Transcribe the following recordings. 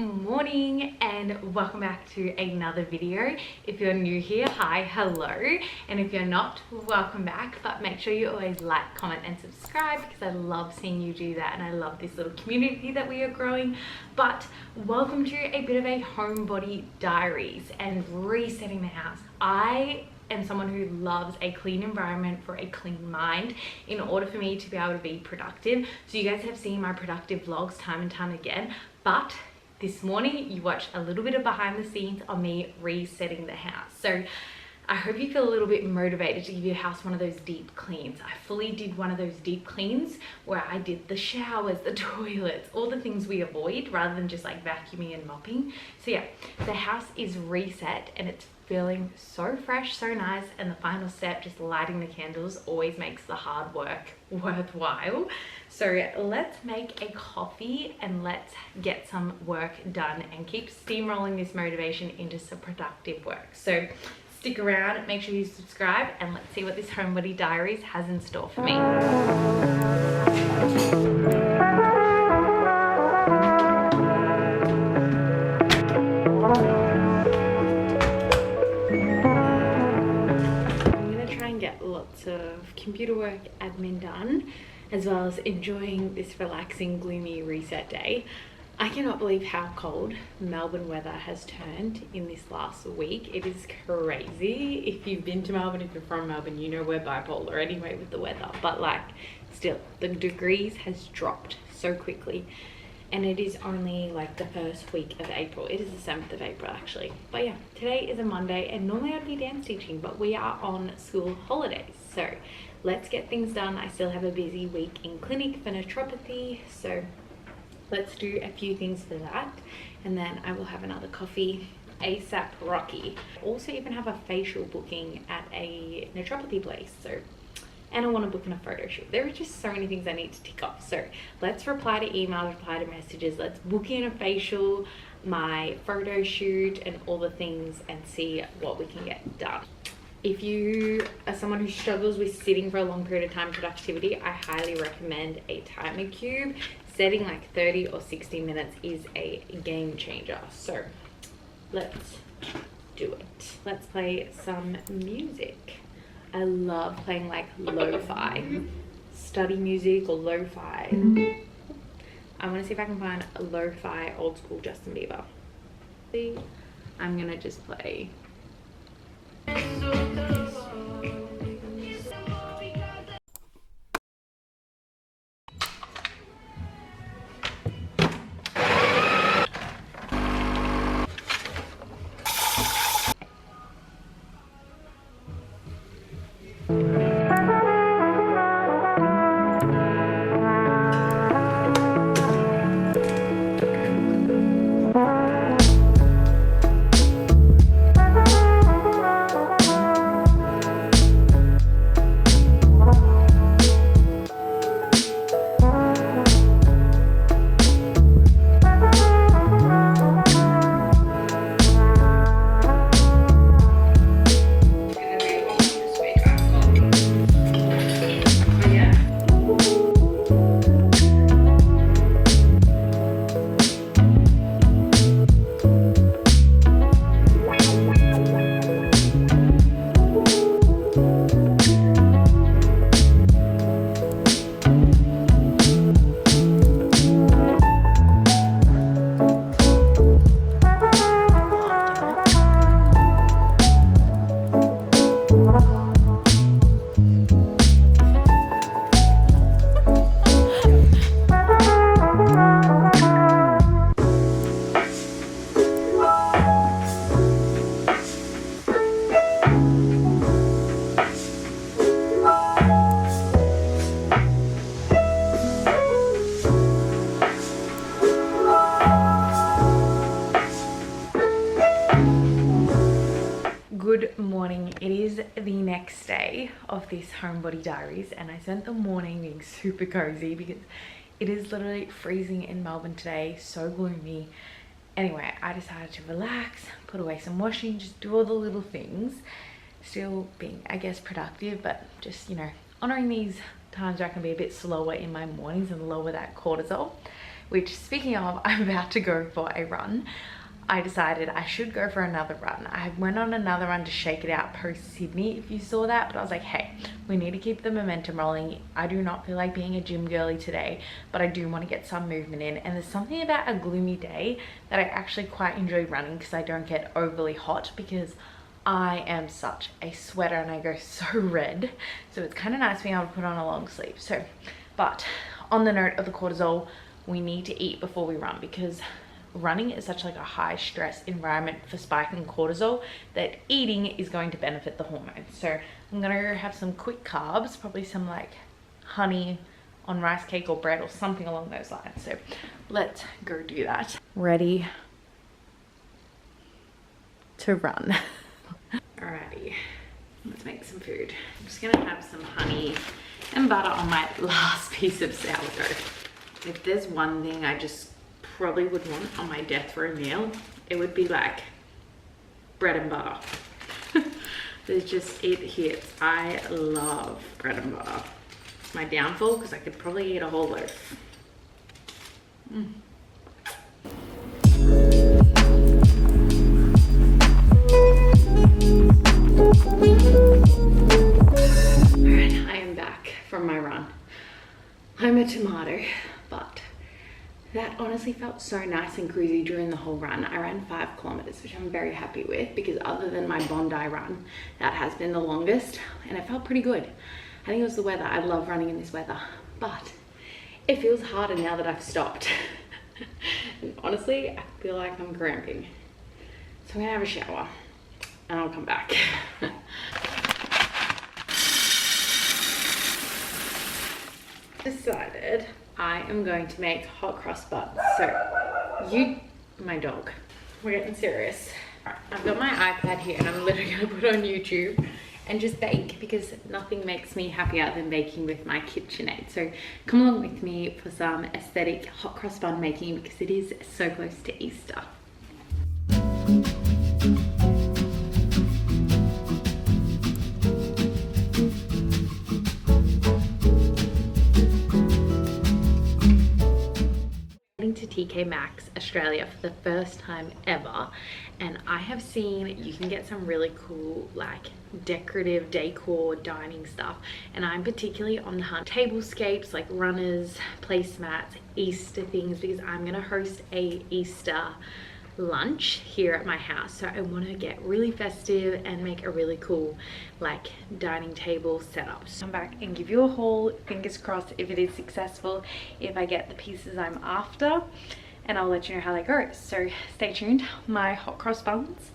Morning and welcome back to another video. If you're new here, hi, hello, and if you're not, welcome back. But make sure you always like, comment and subscribe because I love seeing you do that and I love this little community that we are growing. But welcome to a bit of a homebody diaries and resetting the house. I am someone who loves a clean environment for a clean mind in order for me to be able to be productive. So you guys have seen my productive vlogs time and time again, but this morning you watched a little bit of behind the scenes on me resetting the house. So I hope you feel a little bit motivated to give your house one of those deep cleans. I fully did one of those deep cleans where I did the showers, the toilets, all the things we avoid rather than just like vacuuming and mopping. So yeah, the house is reset and it's feeling so fresh, so nice, and the final step, just lighting the candles, always makes the hard work worthwhile. So let's make a coffee and let's get some work done and keep steamrolling this motivation into some productive work. So stick around, make sure you subscribe, and let's see what this Homebody Diaries has in store for me. Lots of computer work, admin done, as well as enjoying this relaxing, gloomy reset day. I cannot believe how cold Melbourne weather has turned in this last week. It is crazy. If you've been to Melbourne, if you're from Melbourne, you know we're bipolar anyway with the weather, but like still the degrees has dropped so quickly. And it is only like the first week of April. It is the 7th of April actually. But yeah, today is a Monday and normally I'd be dance teaching, but we are on school holidays. So let's get things done. I still have a busy week in clinic for naturopathy. So let's do a few things for that. And then I will have another coffee ASAP Rocky. Also even have a facial booking at a naturopathy place. So and I want to book in a photo shoot. There are just so many things I need to tick off. So let's reply to emails, reply to messages. Let's book in a facial, my photo shoot, and all the things and see what we can get done. If you are someone who struggles with sitting for a long period of time productivity, I highly recommend a timer cube. Setting like 30 or 60 minutes is a game changer. So let's do it. Let's play some music. I love playing like lo-fi, study music or lo-fi. I want to see if I can find a lo-fi old school Justin Bieber. I'm gonna just play. Good morning. It is the next day of this Homebody Diaries and I spent the morning being super cozy because it is literally freezing in Melbourne today, so gloomy. Anyway, I decided to relax, put away some washing, just do all the little things. Still being, I guess, productive, but just, you know, honoring these times where I can be a bit slower in my mornings and lower that cortisol. which, speaking of, I'm about to go for a run. I decided I should go for another run. I went on another run to shake it out post Sydney, if you saw that, but I was like, hey, we need to keep the momentum rolling. I do not feel like being a gym girly today, but I do want to get some movement in. And there's something about a gloomy day that I actually quite enjoy running, because I don't get overly hot, because I am such a sweater and I go so red. So it's kind of nice being able to put on a long sleeve. So, but on the note of the cortisol, we need to eat before we run, because running is such like a high stress environment for spiking cortisol that eating is going to benefit the hormones. So I'm gonna go have some quick carbs, probably some like honey on rice cake or bread or something along those lines. So let's go do that. Ready to run. Alrighty, let's make some food. I'm just gonna have some honey and butter on my last piece of sourdough. If there's one thing I just probably would want on my death row meal, it would be like bread and butter. There's just, it hits. I love bread and butter. It's my downfall because I could probably eat a whole loaf. Alright, I am back from my run. I'm a tomato, but that honestly felt so nice and cruisy during the whole run. I ran 5 kilometers, which I'm very happy with, because other than my Bondi run, that has been the longest, and it felt pretty good. I think it was the weather. I love running in this weather, but it feels harder now that I've stopped. And honestly, I feel like I'm cramping. So I'm gonna have a shower and I'll come back. Decided I am going to make hot cross buns. So my dog, we're getting serious. Right, I've got my iPad here and I'm literally gonna put on YouTube and just bake, because nothing makes me happier than baking with my KitchenAid. So come along with me for some aesthetic hot cross bun making, because it is so close to Easter. To TK Maxx Australia for the first time ever, and I have seen you can get some really cool like decorative decor dining stuff, and I'm particularly on the hunt tablescapes, like runners, placemats, Easter things, because I'm gonna host a Easter lunch here at my house. So I want to get really festive and make a really cool like dining table setup. So come back and give you a haul, fingers crossed if it is successful, if I get the pieces I'm after, and I'll let you know how they go. So stay tuned. My hot cross buns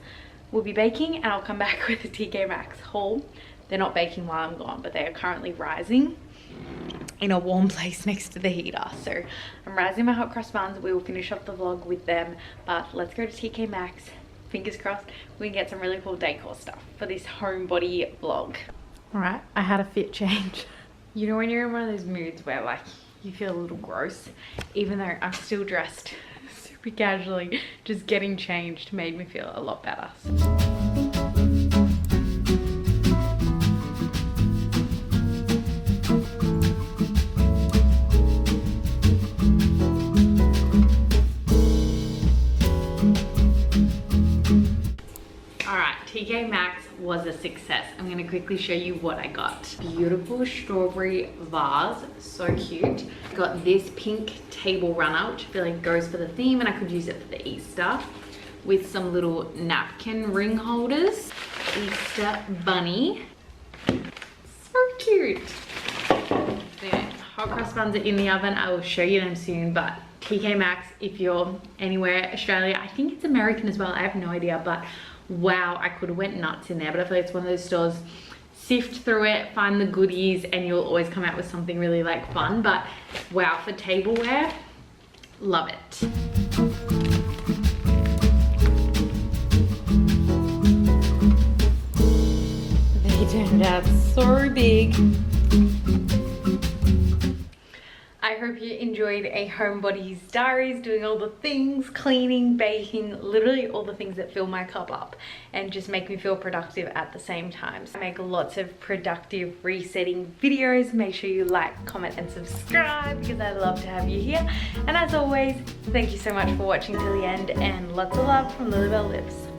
will be baking, and I'll come back with a TK Maxx haul. They're not baking while I'm gone, but they are currently rising in a warm place next to the heater. So I'm rising my hot cross buns. We will finish up the vlog with them, but let's go to TK Maxx. Fingers crossed we can get some really cool decor stuff for this homebody vlog. All right, I had a fit change. You know when you're in one of those moods where like you feel a little gross, even though I'm still dressed super casually, just getting changed made me feel a lot better. TK Maxx was a success. I'm going to quickly show you what I got. Beautiful strawberry vase, so cute. Got this pink table runner, which I feel like goes for the theme, and I could use it for the Easter, with some little napkin ring holders. Easter bunny, so cute. The hot cross buns are in the oven. I will show you them soon, but TK Maxx, if you're anywhere Australia, I think it's American as well, I have no idea, but wow, I could have went nuts in there. But I feel like it's one of those stores, sift through it, find the goodies, and you'll always come out with something really like fun. But wow, for tableware, love it. They turned out so big. I hope you you enjoyed a homebody's diaries, doing all the things, cleaning, baking, literally all the things that fill my cup up and just make me feel productive at the same time. So I make lots of productive resetting videos. Make sure you like, comment and subscribe because I love to have you here. And as always, thank you so much for watching till the end, and lots of love from Lilybelle Lives.